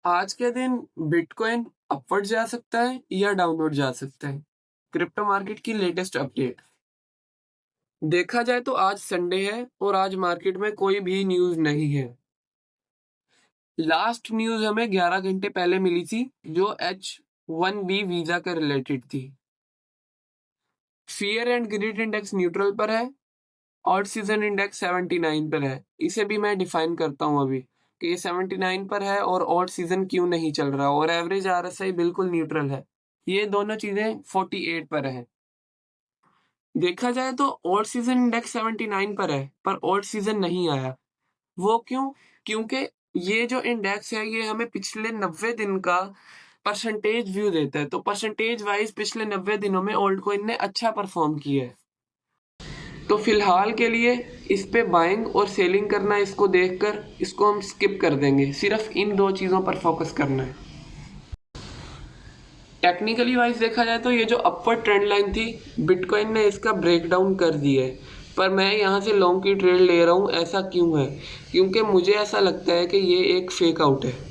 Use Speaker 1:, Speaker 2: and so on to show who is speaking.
Speaker 1: आज के दिन बिटकॉइन अपवर्ड जा सकता है या डाउनवर्ड जा सकता है। क्रिप्टो मार्केट की लेटेस्ट अपडेट। देखा जाए तो आज संडे है और आज मार्केट में कोई भी न्यूज नहीं है। लास्ट न्यूज हमें 11 घंटे पहले मिली थी जो H1B वीजा के रिलेटेड थी। Fear and greed index neutral पर है और सीजन इंडेक्स 79 पर है। इसे भी मैं डिफाइन करता हूं अभी कि ये 79 पर है और ऑड सीजन क्यों नहीं चल रहा, और एवरेज RSI बिल्कुल न्यूट्रल है। ये दोनों चीजें 48 पर है। देखा जाए तो ऑड सीजन इंडेक्स 79 पर है पर ऑड सीजन नहीं आया। वो क्यों? क्योंकि ये जो इंडेक्स है ये हमें पिछले 90 दिन का परसेंटेज व्यू देता है, तो परसेंटेज वाइज पिछले 90 दिनों में ओल्ड कॉइन ने अच्छा परफॉर्म किया है। तो फिलहाल के लिए इस पे बाइंग और सेलिंग करना, इसको देखकर इसको हम स्किप कर देंगे। सिर्फ इन दो चीज़ों पर फोकस करना है। टेक्निकली वाइज देखा जाए तो ये जो अपवर्ड ट्रेंड लाइन थी, बिटकॉइन ने इसका ब्रेकडाउन कर दिया है, पर मैं यहाँ से लॉन्ग की ट्रेड ले रहा हूँ। ऐसा क्यों है? क्योंकि मुझे ऐसा लगता है कि ये एक फेक आउट है।